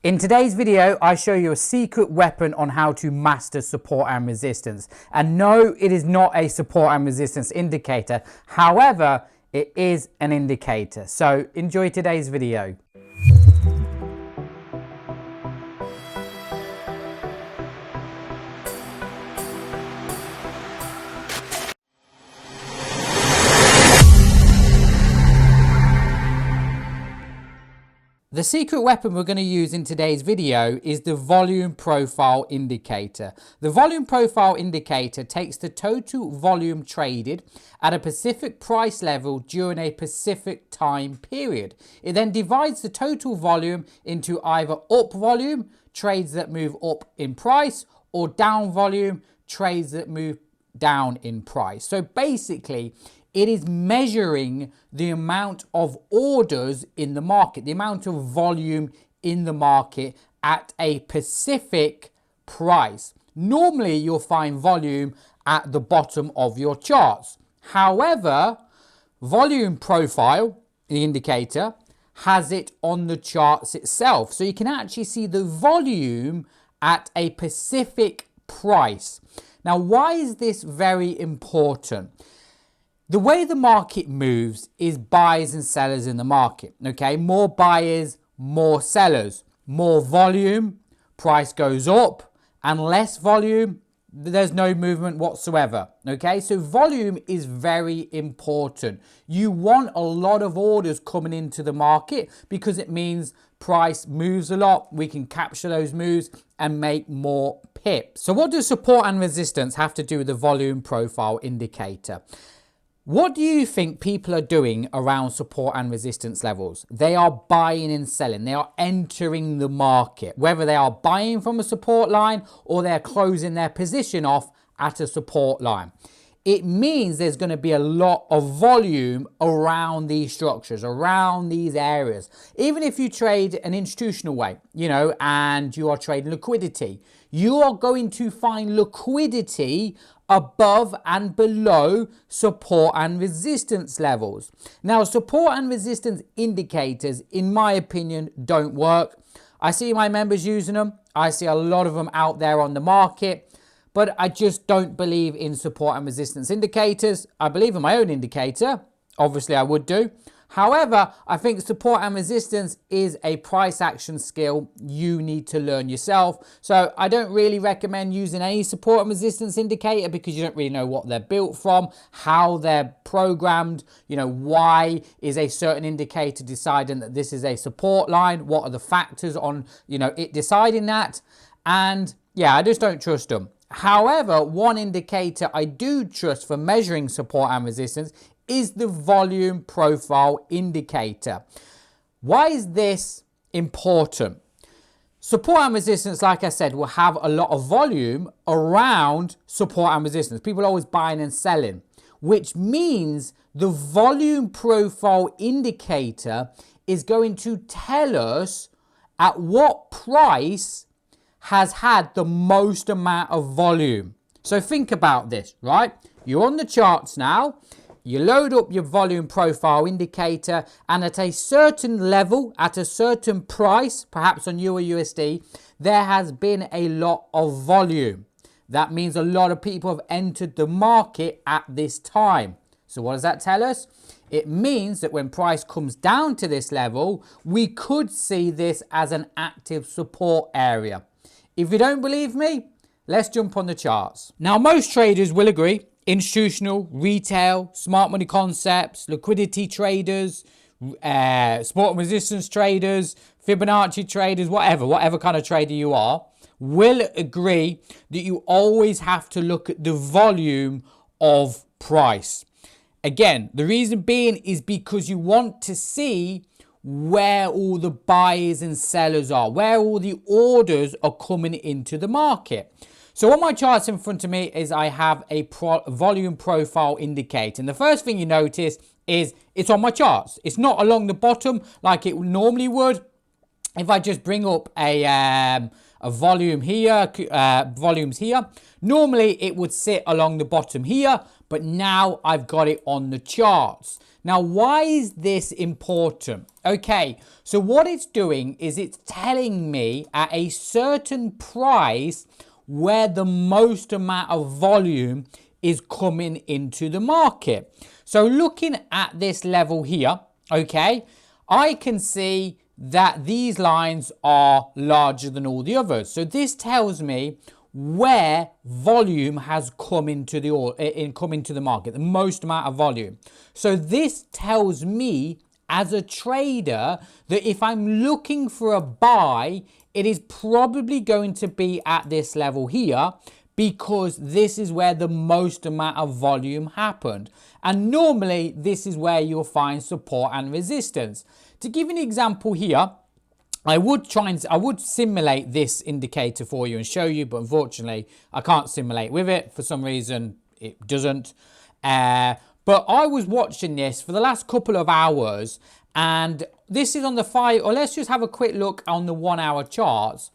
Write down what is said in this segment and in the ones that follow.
In today's video, I show you a secret weapon on how to master support and resistance. And no, it is not a support and resistance indicator. However, it is an indicator. So enjoy today's video. The secret weapon we're going to use in today's video is the volume profile indicator. The volume profile indicator takes the total volume traded at a specific price level during a specific time period. It then divides the total volume into either up volume, trades that move up in price, or down volume, trades that move down in price. So basically, it is measuring the amount of orders in the market, the amount of volume in the market at a specific price. Normally, you'll find volume at the bottom of your charts. However, volume profile, the indicator, has it on the charts itself. So you can actually see the volume at a specific price. Now, why is this very important? The way the market moves is buyers and sellers in the market, okay? More buyers, more sellers. More volume, price goes up, and less volume, there's no movement whatsoever, okay? So volume is very important. You want a lot of orders coming into the market because it means price moves a lot. We can capture those moves and make more pips. So what does support and resistance have to do with the volume profile indicator? What do you think people are doing around support and resistance levels? They are buying and selling. They are entering the market, whether they are buying from a support line or they're closing their position off at a support line. It means there's going to be a lot of volume around these structures, around these areas. Even if you trade an institutional way, and you are trading liquidity, you are going to find liquidity above and below support and resistance levels. Now, support and resistance indicators, in my opinion, don't work. I see my members using them. I see a lot of them out there on the market. But I just don't believe in support and resistance indicators. I believe in my own indicator. Obviously, I would do. However, I think support and resistance is a price action skill you need to learn yourself. So I don't really recommend using any support and resistance indicator because you don't really know what they're built from, how they're programmed, why is a certain indicator deciding that this is a support line? What are the factors on, it deciding that? And yeah, I just don't trust them. However, one indicator I do trust for measuring support and resistance is the volume profile indicator. Why is this important? Support and resistance, like I said, will have a lot of volume around support and resistance. People are always buying and selling, which means the volume profile indicator is going to tell us at what price has had the most amount of volume. So think about this, right? You're on the charts now. You load up your volume profile indicator, and at a certain level, at a certain price, perhaps on Euro USD, there has been a lot of volume. That means a lot of people have entered the market at this time. So what does that tell us? It means that when price comes down to this level, we could see this as an active support area. If you don't believe me, let's jump on the charts. Now, most traders will agree, institutional, retail, smart money concepts, liquidity traders, support and resistance traders, Fibonacci traders, whatever kind of trader you are, will agree that you always have to look at the volume of price. Again, the reason being is because you want to see where all the buyers and sellers are, where all the orders are coming into the market. So on my charts in front of me is I have a volume profile indicator. And the first thing you notice is it's on my charts. It's not along the bottom like it normally would. if I just bring up a volume here, volumes here, normally it would sit along the bottom here, but now I've got it on the charts. Now, why is this important? Okay, so what it's doing is it's telling me at a certain price where the most amount of volume is coming into the market. So looking at this level here, okay, I can see that these lines are larger than all the others. So this tells me where volume has come into the market, the most amount of volume. So this tells me as a trader that if I'm looking for a buy, it is probably going to be at this level here, because this is where the most amount of volume happened. And normally this is where you'll find support and resistance. To give you an example here, I would simulate this indicator for you and show you, but unfortunately I can't simulate with it. For some reason it doesn't. But I was watching this for the last couple of hours, and this is on the 5, or let's just have a quick look on the 1 hour charts.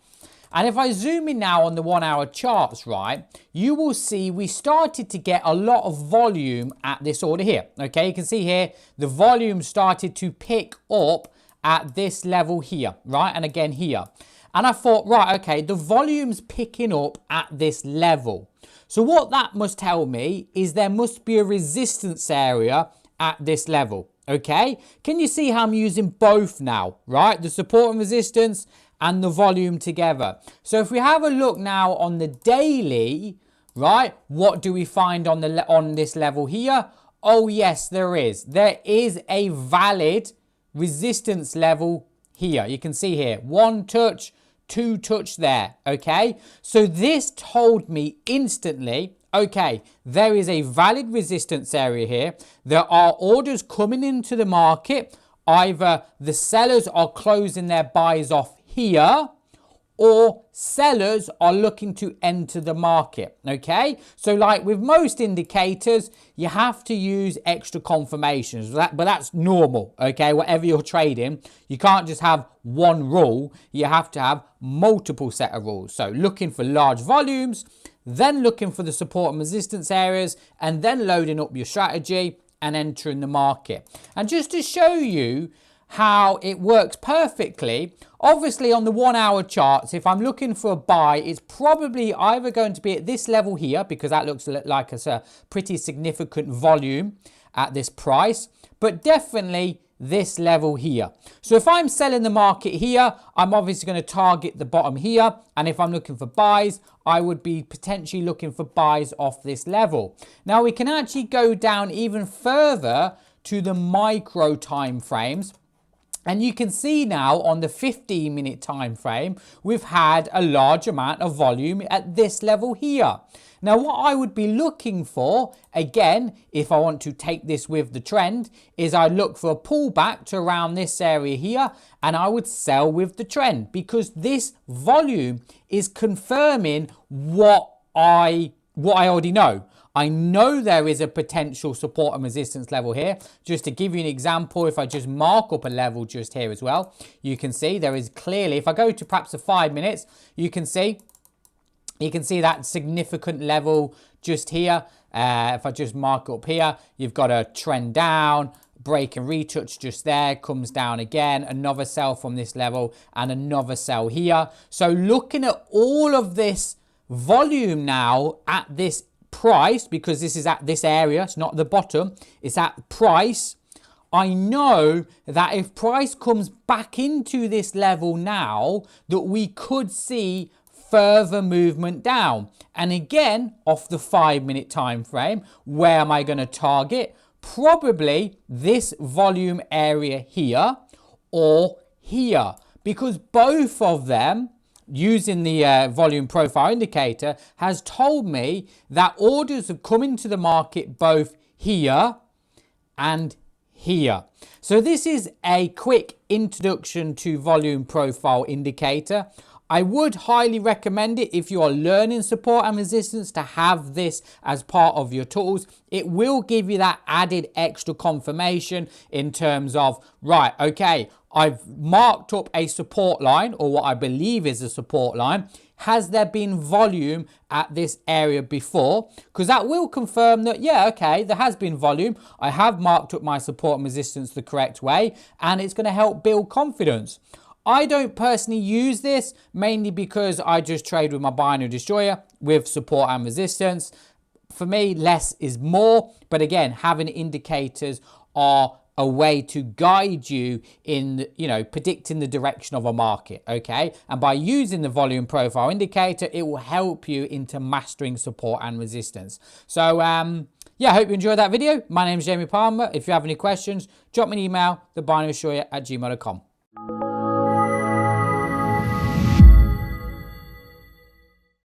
And if I zoom in now on the 1 hour charts, right, you will see we started to get a lot of volume at this order here. Okay, you can see here the volume started to pick up at this level here, right, and again here. And I thought, right, okay, the volume's picking up at this level. So what that must tell me is there must be a resistance area at this level. Okay, can you see how I'm using both now, right? The support and resistance and the volume together. So if we have a look now on the daily, right, what do we find on this level here? Oh yes, there is a valid resistance level here. You can see here 1 touch, 2 touch there. Okay, so this told me instantly, okay, there is a valid resistance area here. There are orders coming into the market. Either the sellers are closing their buys off here, or sellers are looking to enter the market. Okay, so like with most indicators, you have to use extra confirmations, but that's normal. Okay, whatever you're trading, you can't just have one rule, you have to have multiple set of rules. So looking for large volumes, then looking for the support and resistance areas, and then loading up your strategy and entering the market. And just to show you how it works perfectly, obviously on the 1 hour charts, if I'm looking for a buy, it's probably either going to be at this level here, because that looks like it's a pretty significant volume at this price, but definitely this level here. So if I'm selling the market here, I'm obviously going to target the bottom here, and if I'm looking for buys, I would be potentially looking for buys off this level. Now we can actually go down even further to the micro time frames. And you can see now on the 15-minute time frame, we've had a large amount of volume at this level here. Now, what I would be looking for, again, if I want to take this with the trend, is I'd look for a pullback to around this area here, and I would sell with the trend, because this volume is confirming what I already know. I know there is a potential support and resistance level here. Just to give you an example, if I just mark up a level just here as well, you can see there is clearly, if I go to perhaps a 5 minutes, you can see that significant level just here. If I just mark up here, you've got a trend down, break and retouch just there, comes down again, another sell from this level and another sell here. So looking at all of this volume now at this price, because this is at this area, it's not the bottom, it's at price, I know that if price comes back into this level now, that we could see further movement down. And again, off the 5-minute time frame, where am I going to target? Probably this volume area here or here, because both of them, using the volume profile indicator, has told me that orders have come into the market both here and here. So this is a quick introduction to volume profile indicator. I would highly recommend it if you are learning support and resistance to have this as part of your tools. It will give you that added extra confirmation in terms of, right, okay, I've marked up a support line, or what I believe is a support line. Has there been volume at this area before? Because that will confirm that, yeah, okay, there has been volume. I have marked up my support and resistance the correct way, and it's going to help build confidence. I don't personally use this, mainly because I just trade with my binary destroyer with support and resistance. For me, less is more. But again, having indicators are a way to guide you in, predicting the direction of a market, okay? And by using the volume profile indicator, it will help you into mastering support and resistance. So, yeah, I hope you enjoyed that video. My name is Jamie Palmer. If you have any questions, drop me an email, thebinarydestroyer@gmail.com.